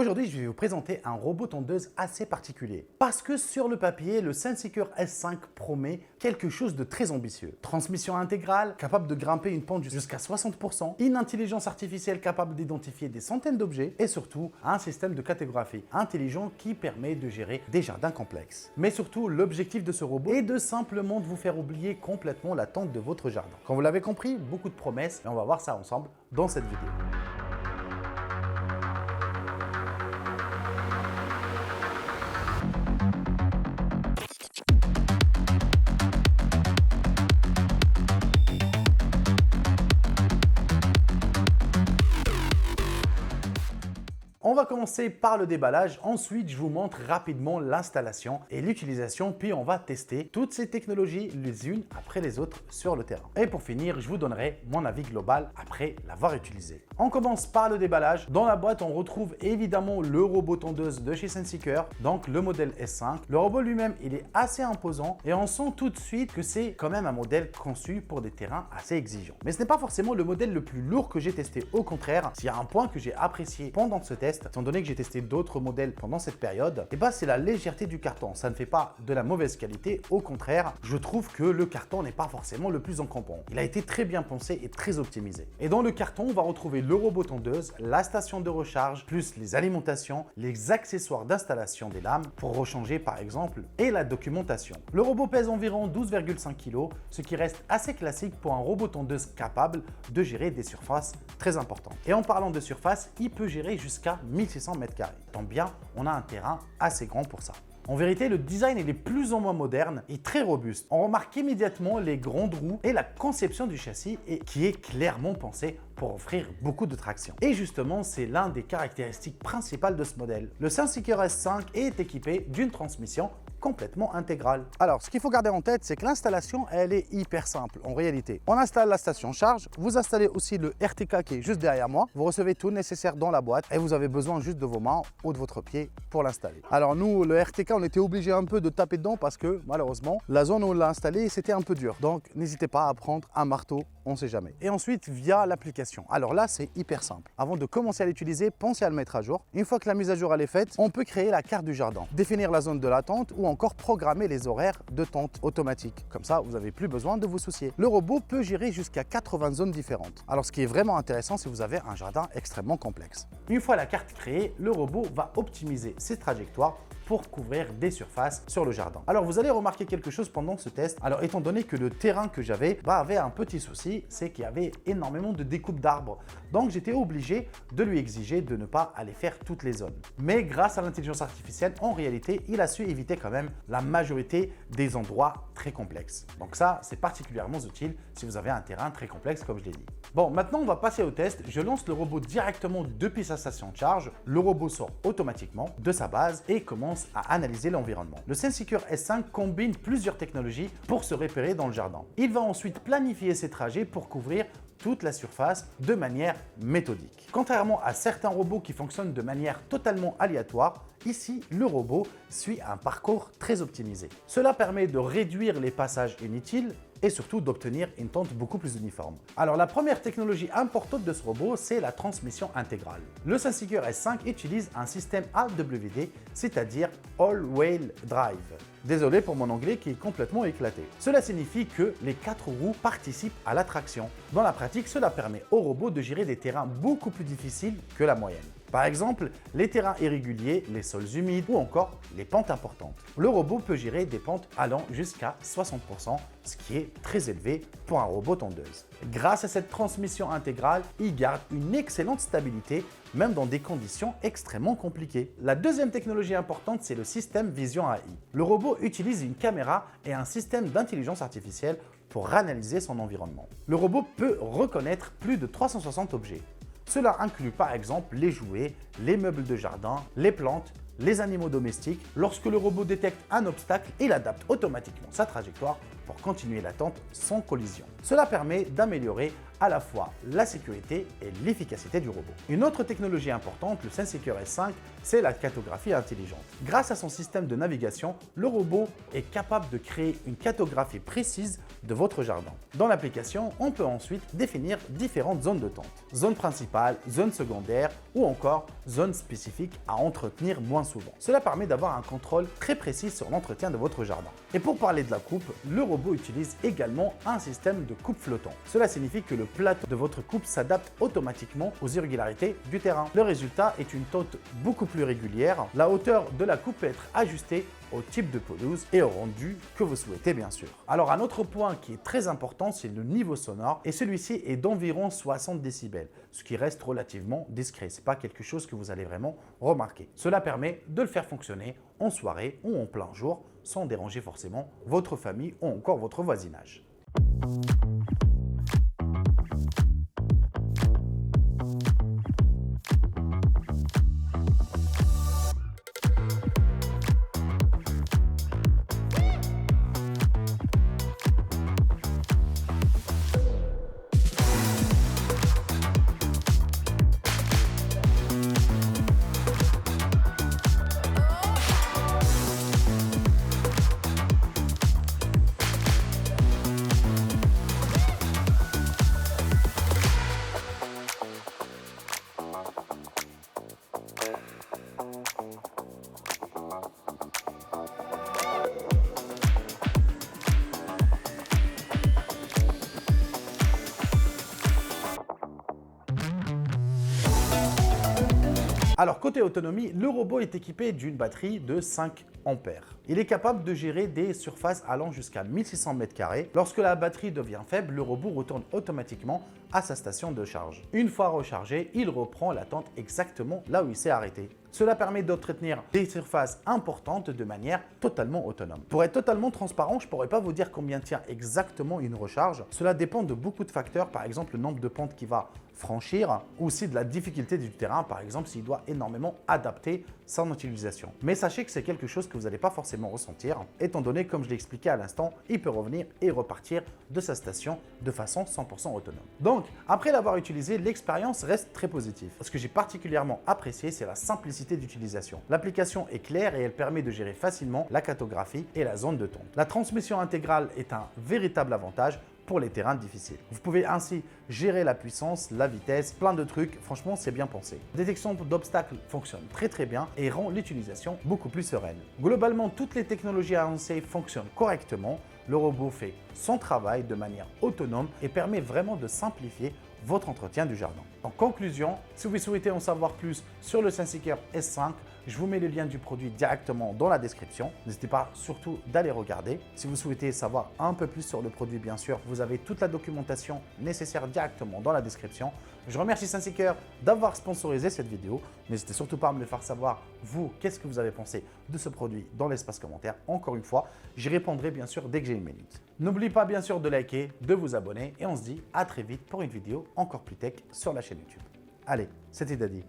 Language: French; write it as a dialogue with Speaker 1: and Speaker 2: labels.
Speaker 1: Aujourd'hui, je vais vous présenter un robot tondeuse assez particulier. Parce que sur le papier, le SenseSeeker S5 promet quelque chose de très ambitieux. Transmission intégrale, capable de grimper une pente jusqu'à 60%, une intelligence artificielle capable d'identifier des centaines d'objets et surtout un système de cartographie intelligent qui permet de gérer des jardins complexes. Mais surtout, l'objectif de ce robot est de simplement vous faire oublier complètement la tente de votre jardin. Comme vous l'avez compris, beaucoup de promesses et on va voir ça ensemble dans cette vidéo. On va commencer par le déballage, ensuite je vous montre rapidement l'installation et l'utilisation, puis on va tester toutes ces technologies les unes après les autres sur le terrain. Et pour finir, je vous donnerai mon avis global après l'avoir utilisé. On commence par le déballage. Dans la boîte, on retrouve évidemment le robot tondeuse de chez SenseSeeker, donc le modèle S5. Le robot lui-même, il est assez imposant et on sent tout de suite que c'est quand même un modèle conçu pour des terrains assez exigeants. Mais ce n'est pas forcément le modèle le plus lourd que j'ai testé. Au contraire, s'il y a un point que j'ai apprécié pendant ce test, étant donné que j'ai testé d'autres modèles pendant cette période, c'est la légèreté du carton. Ça ne fait pas de la mauvaise qualité, au contraire, je trouve que le carton n'est pas forcément le plus encombrant. Il a été très bien pensé et très optimisé. Et dans le carton, on va retrouver le robot tondeuse, la station de recharge, plus les alimentations, les accessoires d'installation des lames pour rechanger par exemple, et la documentation. Le robot pèse environ 12,5 kg, ce qui reste assez classique pour un robot tondeuse capable de gérer des surfaces très importantes. Et en parlant de surface, il peut gérer jusqu'à 1600 m². Tant bien, on a un terrain assez grand pour ça. En vérité, le design est plus ou moins moderne et très robuste. On remarque immédiatement les grandes roues et la conception du châssis qui est clairement pensée pour offrir beaucoup de traction. Et justement, c'est l'un des caractéristiques principales de ce modèle. Le SenseSeeker S5 est équipé d'une transmission complètement intégrale. Alors, ce qu'il faut garder en tête, c'est que l'installation, elle est hyper simple en réalité. On installe la station charge, vous installez aussi le RTK qui est juste derrière moi, vous recevez tout le nécessaire dans la boîte et vous avez besoin juste de vos mains ou de votre pied pour l'installer. Alors nous, le RTK, on était obligé un peu de taper dedans parce que malheureusement, la zone où on l'a installé, c'était un peu dur. Donc, n'hésitez pas à prendre un marteau, on ne sait jamais. Et ensuite, via l'application. Alors là, c'est hyper simple. Avant de commencer à l'utiliser, pensez à le mettre à jour. Une fois que la mise à jour elle est faite, on peut créer la carte du jardin, définir la zone de l'attente ou encore programmer les horaires de tente automatique. Comme ça, vous n'avez plus besoin de vous soucier. Le robot peut gérer jusqu'à 80 zones différentes. Alors, ce qui est vraiment intéressant, si vous avez un jardin extrêmement complexe. Une fois la carte créée, le robot va optimiser ses trajectoires pour couvrir des surfaces sur le jardin. Alors, vous allez remarquer quelque chose pendant ce test. Alors, étant donné que le terrain que j'avais avait un petit souci, c'est qu'il y avait énormément de découpes d'arbres. Donc, j'étais obligé de lui exiger de ne pas aller faire toutes les zones. Mais grâce à l'intelligence artificielle, en réalité, il a su éviter quand même la majorité des endroits très complexes. Donc ça, c'est particulièrement utile si vous avez un terrain très complexe, comme je l'ai dit. Bon, maintenant, on va passer au test. Je lance le robot directement depuis sa station de charge. Le robot sort automatiquement de sa base et commence à analyser l'environnement. Le SenseSeeker S5 combine plusieurs technologies pour se repérer dans le jardin. Il va ensuite planifier ses trajets pour couvrir toute la surface de manière méthodique. Contrairement à certains robots qui fonctionnent de manière totalement aléatoire, ici, le robot suit un parcours très optimisé. Cela permet de réduire les passages inutiles et surtout d'obtenir une tente beaucoup plus uniforme. Alors la première technologie importante de ce robot, c'est la transmission intégrale. Le SenseSeeker S5 utilise un système AWD, c'est-à-dire All-Wheel Drive. Désolé pour mon anglais qui est complètement éclaté. Cela signifie que les 4 roues participent à la traction. Dans la pratique, cela permet au robot de gérer des terrains beaucoup plus difficiles que la moyenne. Par exemple, les terrains irréguliers, les sols humides ou encore les pentes importantes. Le robot peut gérer des pentes allant jusqu'à 60%, ce qui est très élevé pour un robot tondeuse. Grâce à cette transmission intégrale, il garde une excellente stabilité, même dans des conditions extrêmement compliquées. La deuxième technologie importante, c'est le système Vision AI. Le robot utilise une caméra et un système d'intelligence artificielle pour analyser son environnement. Le robot peut reconnaître plus de 360 objets. Cela inclut par exemple les jouets, les meubles de jardin, les plantes, les animaux domestiques. Lorsque le robot détecte un obstacle, il adapte automatiquement sa trajectoire pour continuer l'attente sans collision. Cela permet d'améliorer à la fois la sécurité et l'efficacité du robot. Une autre technologie importante, le SenseSecure S5, c'est la cartographie intelligente. Grâce à son système de navigation, le robot est capable de créer une cartographie précise de votre jardin. Dans l'application, on peut ensuite définir différentes zones de tente. Zone principale, zone secondaire ou encore zone spécifique à entretenir moins souvent. Cela permet d'avoir un contrôle très précis sur l'entretien de votre jardin. Et pour parler de la coupe, le robot utilise également un système de coupe flottant. Cela signifie que le plateau de votre coupe s'adapte automatiquement aux irrégularités du terrain. Le résultat est une tente beaucoup plus régulière. La hauteur de la coupe peut être ajustée au type de pelouse et au rendu que vous souhaitez bien sûr. Alors un autre point qui est très important, c'est le niveau sonore et celui-ci est d'environ 60 décibels, ce qui reste relativement discret. Ce n'est pas quelque chose que vous allez vraiment remarquer. Cela permet de le faire fonctionner en soirée ou en plein jour sans déranger forcément votre famille ou encore votre voisinage. Alors côté autonomie, le robot est équipé d'une batterie de 5 ampères. Il est capable de gérer des surfaces allant jusqu'à 1600 m². Lorsque la batterie devient faible, le robot retourne automatiquement à sa station de charge. Une fois rechargé, il reprend la tente exactement là où il s'est arrêté. Cela permet d'entretenir des surfaces importantes de manière totalement autonome. Pour être totalement transparent, je ne pourrais pas vous dire combien tient exactement une recharge. Cela dépend de beaucoup de facteurs, par exemple le nombre de pentes qu'il va franchir ou aussi de la difficulté du terrain, par exemple s'il doit énormément adapter son utilisation. Mais sachez que c'est quelque chose que vous n'allez pas forcément ressentir, étant donné, comme je l'ai expliqué à l'instant, il peut revenir et repartir de sa station de façon 100% autonome. Donc, après l'avoir utilisé, l'expérience reste très positive. Ce que j'ai particulièrement apprécié, c'est la simplicité d'utilisation. L'application est claire et elle permet de gérer facilement la cartographie et la zone de tonte. La transmission intégrale est un véritable avantage pour les terrains difficiles. Vous pouvez ainsi gérer la puissance, la vitesse, plein de trucs. Franchement, c'est bien pensé. La détection d'obstacles fonctionne très bien et rend l'utilisation beaucoup plus sereine. Globalement, toutes les technologies avancées fonctionnent correctement. Le robot fait son travail de manière autonome et permet vraiment de simplifier votre entretien du jardin. En conclusion, si vous souhaitez en savoir plus sur le SenseSecure S5, je vous mets le lien du produit directement dans la description. N'hésitez pas surtout d'aller regarder. Si vous souhaitez savoir un peu plus sur le produit, bien sûr, vous avez toute la documentation nécessaire directement dans la description. Je remercie SenseSecure d'avoir sponsorisé cette vidéo. N'hésitez surtout pas à me le faire savoir, vous, qu'est-ce que vous avez pensé de ce produit dans l'espace commentaire. Encore une fois, j'y répondrai bien sûr dès que j'ai une minute. N'oubliez pas bien sûr de liker, de vous abonner et on se dit à très vite pour une vidéo encore plus tech sur la chaîne YouTube. Allez, c'était Daddy.